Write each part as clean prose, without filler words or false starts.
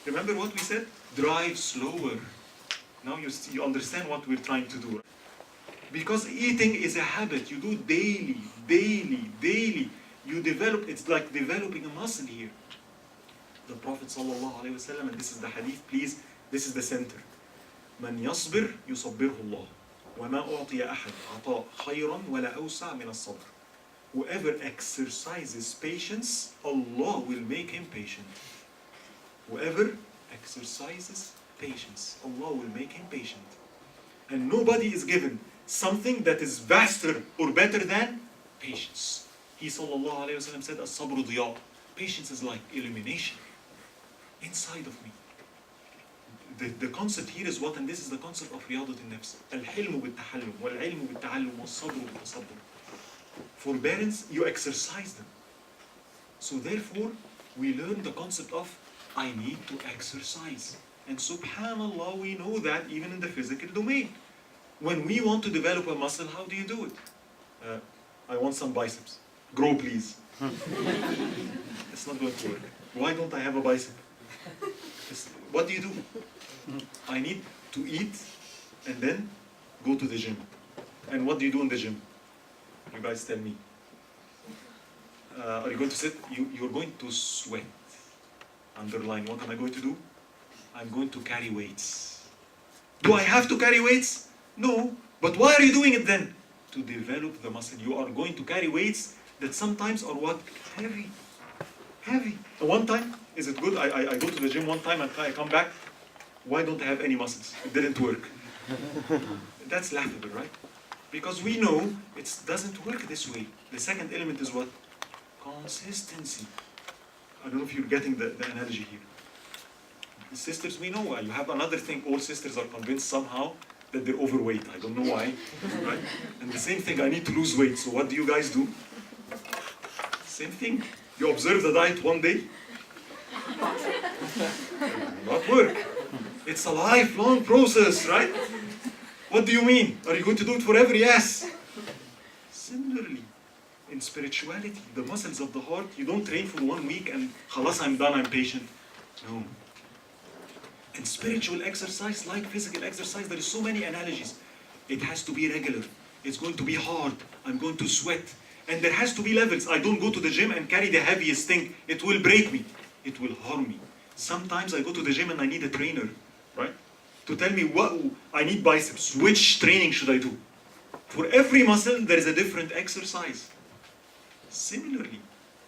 Remember what we said? Drive slower. Now you understand what we're trying to do. Because eating is a habit. You do daily, daily, daily. You develop, it's like developing a muscle here. The Prophet ﷺ, and this is the hadith, please, this is the center. من يصبر يصبره الله وما أعطي أحد عطاء خيرا ولا أوسع من الصبر. Whoever exercises patience, Allah will make him patient. Whoever exercises patience, Allah will make him patient. And nobody is given something that is vaster or better than patience. He sallallahu alayhi wa sallam said, as-sabru diya. Patience is like illumination inside of me. The concept here is what, and this is the concept of riyadat al-nafs. Al-hilmu bil-tahallum, wal-ilmu bil-ta'allum, wal-sabru bil-tasabbur. Forbearance, you exercise them. So therefore, we learn the concept of I need to exercise. And subhanallah, we know that even in the physical domain. When we want to develop a muscle, how do you do it? I want some biceps. Grow, please. It's not going to work. Why don't I have a bicep? What do you do? I need to eat and then go to the gym. And what do you do in the gym? You guys tell me. Are you going to sit? You're going to sweat. Underline, what am I going to do? I'm going to carry weights. Do I have to carry weights? No. But why are you doing it then? To develop the muscle. You are going to carry weights that sometimes are what? Heavy. Heavy. One time, is it good? I go to the gym one time and I come back. Why don't I have any muscles? It didn't work. That's laughable, right? Because we know it doesn't work this way. The second element is what? Consistency. I don't know if you're getting the analogy here. Sisters, we know why. You have another thing. All sisters are convinced somehow that they're overweight. I don't know why. Right? And the same thing, I need to lose weight. So what do you guys do? Same thing. You observe the diet one day. Not work. It's a lifelong process, right? What do you mean? Are you going to do it forever? Yes. Similarly, in spirituality, the muscles of the heart, you don't train for 1 week and khalas, I'm done, I'm patient. No. In spiritual exercise, like physical exercise, there is so many analogies. It has to be regular. It's going to be hard. I'm going to sweat. And there has to be levels. I don't go to the gym and carry the heaviest thing. It will break me. It will harm me. Sometimes I go to the gym and I need a trainer, right? To tell me what I need biceps. Which training should I do? For every muscle, there is a different exercise. Similarly,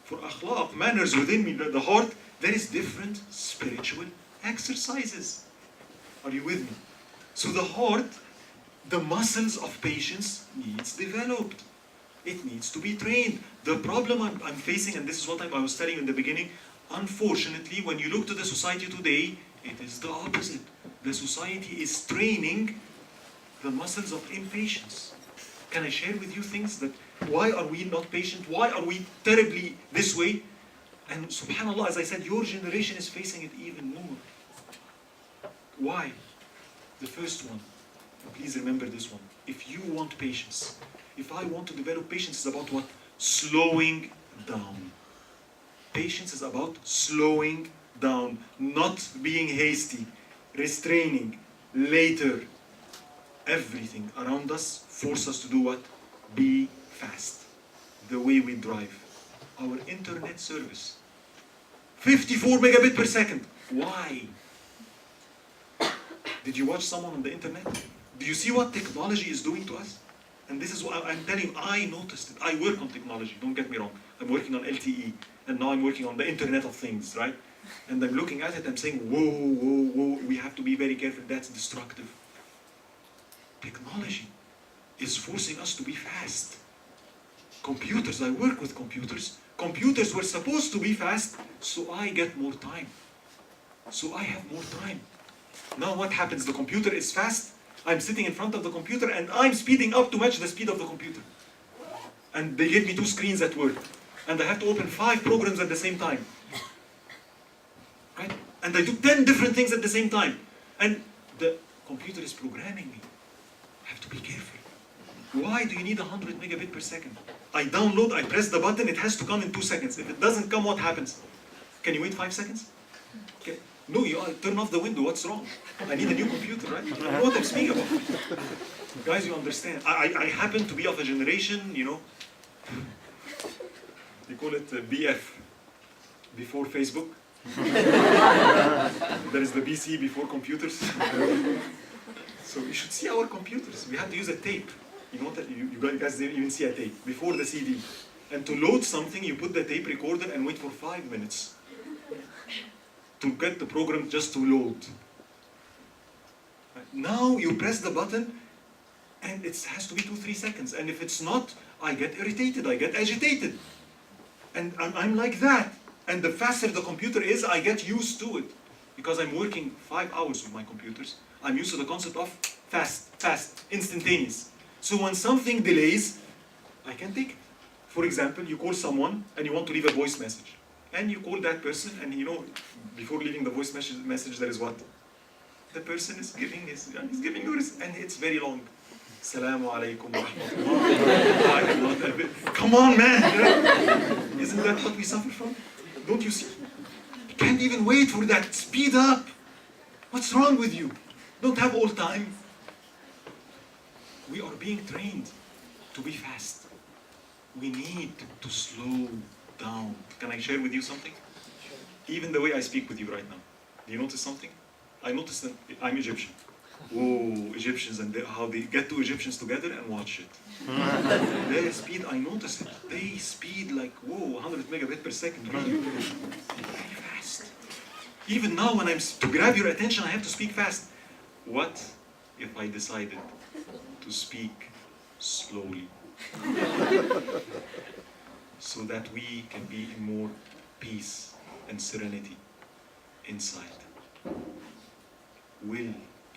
for akhlaq, manners within me, the heart, there is different spiritual exercises. Are you with me? So the heart, the muscles of patience needs developed. It needs to be trained. The problem I'm facing, and this is what I was telling you in the beginning, unfortunately, when you look to the society today, it is the opposite. The society is training the muscles of impatience. Can I share with you things that, why are we not patient? Why are we terribly this way? And subhanAllah, as I said, your generation is facing it even more. Why? The first one, please remember this one. If you want patience, if I want to develop patience, it's about what? Slowing down. Patience is about slowing down, not being hasty, restraining, later. Everything around us forces us to do what? Be fast. The way we drive. Our internet service. 54 megabit per second. Why? Did you watch someone on the internet? Do you see what technology is doing to us? And this is what I'm telling you, I noticed it. I work on technology, don't get me wrong. I'm working on LTE, and now I'm working on the Internet of Things, right? And I'm looking at it, I'm saying, whoa, whoa, whoa, we have to be very careful, that's destructive. Technology is forcing us to be fast. Computers, I work with computers. Computers were supposed to be fast, so I get more time. So I have more time. Now what happens? The computer is fast. I'm sitting in front of the computer and I'm speeding up to match the speed of the computer. And they give me 2 screens at work. And I have to open 5 programs at the same time. Right? And I do 10 different things at the same time. And the computer is programming me. I have to be careful. Why do you need 100 megabit per second? I download, I press the button, it has to come in 2 seconds. If it doesn't come, what happens? Can you wait 5 seconds? Okay. No, you turn off the window, what's wrong? I need a new computer, right? You know what I'm speaking about. Guys, you understand. I happen to be of a generation, you know, they call it BF, before Facebook. There is the BC before computers. So you should see our computers. We had to use a tape. You know that you guys didn't even see a tape before the CD. And to load something, you put the tape recorder and wait for 5 minutes to get the program just to load. Now you press the button and it has to be 2-3 seconds. And if it's not, I get irritated, I get agitated. And I'm like that. And the faster the computer is, I get used to it. Because I'm working 5 hours with my computers. I'm used to the concept of fast, instantaneous. So when something delays, I can take it. For example, you call someone and you want to leave a voice message. And you call that person and you know, before leaving the voice message there is what? The person is giving yours and it's very long. Assalamu alaikum wa rahmatullah. Come on, man! Isn't that what we suffer from? Don't you see? You can't even wait for that. Speed up! What's wrong with you? Don't have all time. We are being trained to be fast. We need to slow down. Can I share with you something? Even the way I speak with you right now. Do you notice something? I noticed that I'm Egyptian. Whoa, Egyptians and how they get two Egyptians together and watch it. Their speed, I notice it. They speed like, whoa, 100 megabit per second. Really? Very fast. Even now when to grab your attention, I have to speak fast. What if I decided to speak slowly? So that we can be in more peace and serenity inside. Will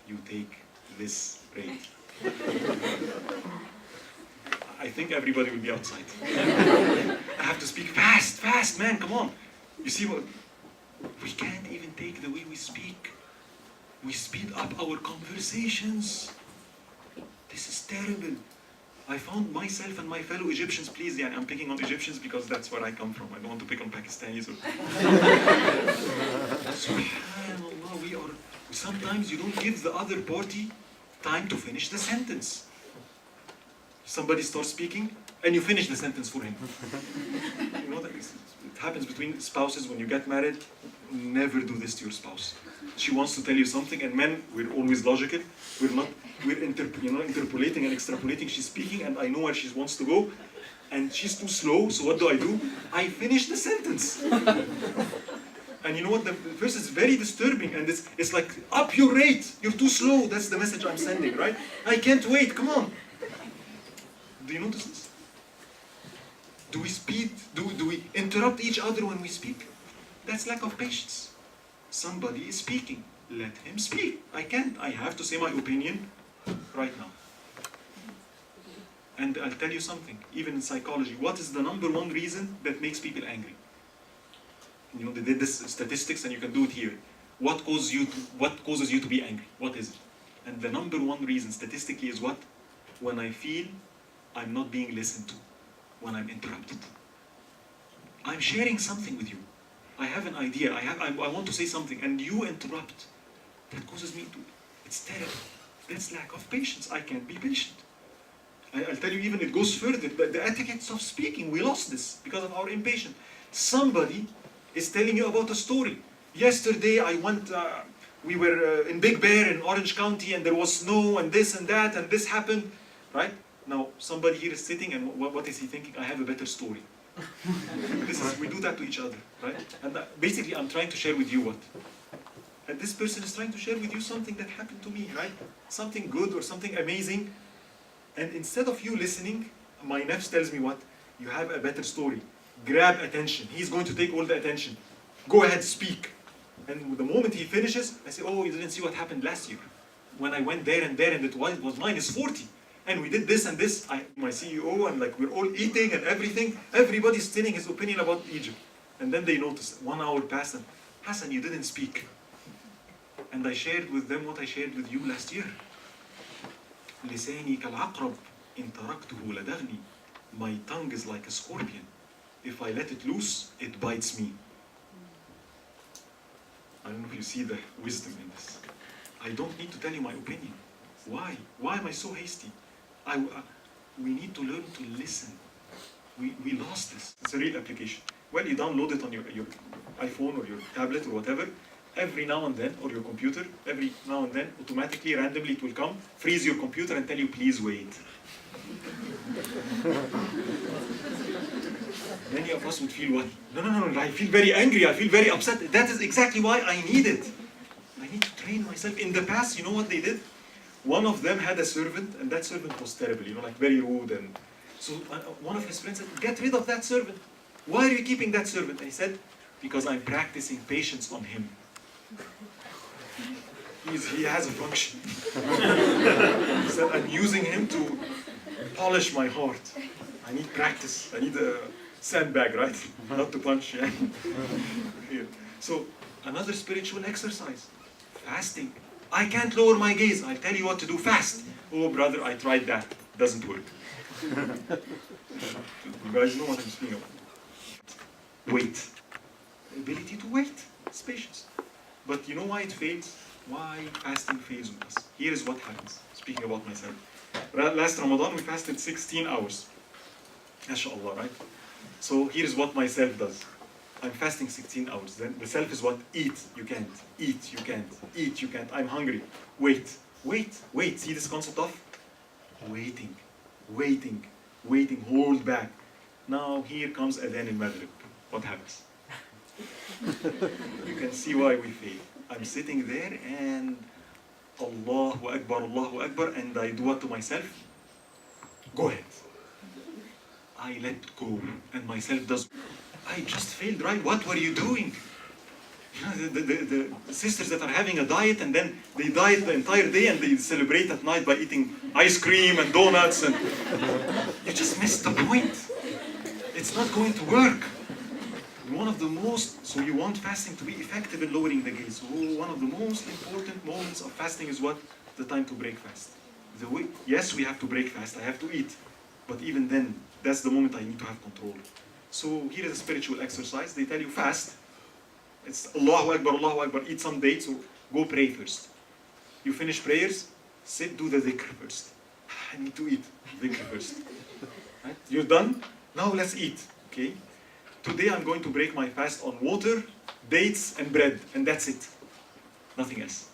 you take this rate? I think everybody will be outside. I have to speak fast, man, come on. You see what? We can't even take the way we speak. We speed up our conversations. This is terrible. I found myself and my fellow Egyptians, please, I'm picking on Egyptians because that's where I come from. I don't want to pick on Pakistanis. SubhanAllah, sometimes you don't give the other party time to finish the sentence. Somebody starts speaking and you finish the sentence for him. You know that it happens between spouses when you get married. Never do this to your spouse. She wants to tell you something, and men, we're always logical. We're interpolating and extrapolating. She's speaking, and I know where she wants to go, and she's too slow. So what do? I finish the sentence. And you know what? The verse is very disturbing, and it's like, up your rate. You're too slow. That's the message I'm sending, right? I can't wait. Come on. Do you notice this? Do we speed? Do we interrupt each other when we speak? That's lack of patience. Somebody is speaking. Let him speak. I can't. I have to say my opinion right now. And I'll tell you something. Even in psychology, what is the #1 reason that makes people angry? You know, they did this statistics, and you can do it here. What causes you to be angry? What is it? And the #1 reason statistically is what? When I feel I'm not being listened to. When I'm interrupted. I'm sharing something with you. I have an idea, I want to say something, and you interrupt. That causes me to, it's terrible. That's lack of patience. I can't be patient. I'll tell you, even it goes further. The etiquettes of speaking, we lost this because of our impatience. Somebody is telling you about a story. Yesterday I went, we were in Big Bear in Orange County, and there was snow, and this and that, and this happened, right? Now, somebody here is sitting, and what is he thinking? I have a better story. We do that to each other, right? And basically, I'm trying to share with you what? And this person is trying to share with you something that happened to me, right? Something good or something amazing. And instead of you listening, my nafs tells me what? You have a better story. Grab attention. He's going to take all the attention. Go ahead, speak. And the moment he finishes, I say, oh, you didn't see what happened last year. When I went there and it was -40. And we did this and this, my CEO, and like we're all eating and everything. Everybody's telling his opinion about Egypt. And then they noticed, 1 hour passed, and Hassan, you didn't speak. And I shared with them what I shared with you last year. لساني كالعقرب إن تركته لدغني. My tongue is like a scorpion. If I let it loose, it bites me. I don't know if you see the wisdom in this. I don't need to tell you my opinion. Why? Why am I so hasty? We need to learn to listen. We lost this. It's a real application. Well, you download it on your iPhone or your tablet or whatever. Every now and then, or your computer, every now and then, automatically, randomly, it will come, freeze your computer and tell you, please wait. Many of us would feel what? No, I feel very angry, I feel very upset. That is exactly why I need it. I need to train myself. In the past, you know what they did? One of them had a servant, and that servant was terrible, like very rude. And so one of his friends said, get rid of that servant. Why are you keeping that servant? And he said, because I'm practicing patience on him. He has a function. He said, I'm using him to polish my heart. I need practice. I need a sandbag, right? Not to punch. Yeah. So another spiritual exercise, fasting. I can't lower my gaze. I tell you what to do, fast. Oh brother, I tried that. Doesn't work. You guys know what I'm speaking about. Wait. The ability to wait. It's patience. But you know why it fails? Why fasting fails with us? Here is what happens. Speaking about myself. Last Ramadan we fasted 16 hours. MashaAllah, right? So here's what my self does. I'm fasting 16 hours. Then the self is what? Eat, you can't. Eat, you can't. Eat, you can't. I'm hungry. Wait. See this concept of waiting. Hold back. Now here comes Adhan al-Maghrib. What happens? You can see why we fail. I'm sitting there and Allahu Akbar, and I do what to myself? Go ahead. I let go, and myself does. I just failed, right? What were you doing? The sisters that are having a diet and then they diet the entire day and they celebrate at night by eating ice cream and donuts, and you just missed the point. It's not going to work. So you want fasting to be effective in lowering the gaze. One of the most important moments of fasting is what? The time to break fast. Yes, we have to break fast, I have to eat. But even then, that's the moment I need to have control. So here is a spiritual exercise. They tell you fast. It's Allahu Akbar, eat some dates, or go pray first. You finish prayers, sit, do the dhikr first. I need to eat, dhikr first. Right? You're done? Now let's eat, okay? Today I'm going to break my fast on water, dates, and bread, and that's it. Nothing else.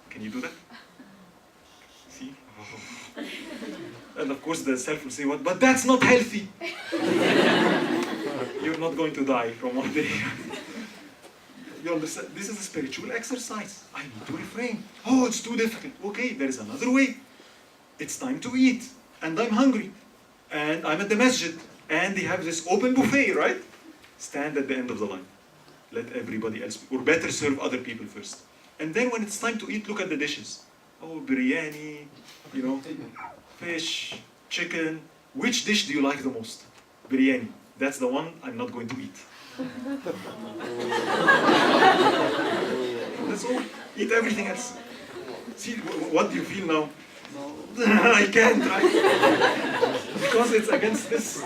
Can you do that? See? Oh. And of course the self will say, what? But that's not healthy. You're not going to die from one day. You understand? This is a spiritual exercise. I need to refrain. Oh, it's too difficult. Okay, there is another way. It's time to eat, and I'm hungry, and I'm at the masjid, and they have this open buffet, right? Stand at the end of the line. Let everybody else, or better serve other people first. And then when it's time to eat, look at the dishes. Oh, biryani, fish, chicken. Which dish do you like the most? Biryani. That's the one I'm not going to eat. That's all. Eat everything else. See, what do you feel now? I can't, right? Because it's against this.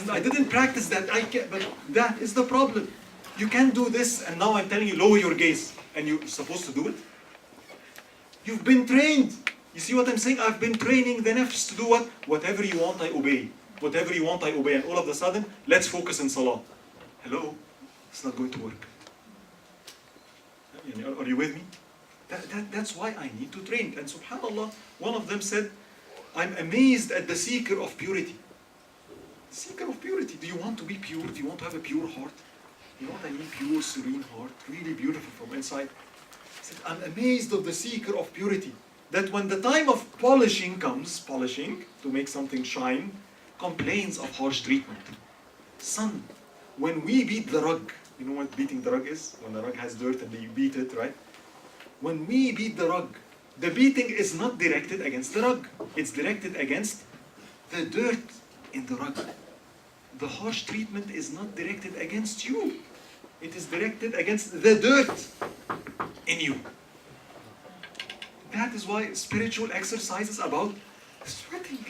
I didn't practice that. I can't, but that is the problem. You can't do this, and now I'm telling you, lower your gaze, and you're supposed to do it. You've been trained. You see what I'm saying? I've been training the nafs to do what? Whatever you want, I obey. Whatever you want, I obey. And all of a sudden, let's focus in salah. Hello? It's not going to work. Are you with me? That's why I need to train. And subhanAllah, one of them said, I'm amazed at the seeker of purity. Seeker of purity. Do you want to be pure? Do you want to have a pure heart? You know what I mean? Pure, serene heart. Really beautiful from inside. He said, I'm amazed of the seeker of purity. That when the time of polishing comes, polishing, to make something shine, complains of harsh treatment. Son, when we beat the rug, you know what beating the rug is? When the rug has dirt and you beat it, right? When we beat the rug, the beating is not directed against the rug. It's directed against the dirt in the rug. The harsh treatment is not directed against you. It is directed against the dirt in you. That is why spiritual exercise is about sweating.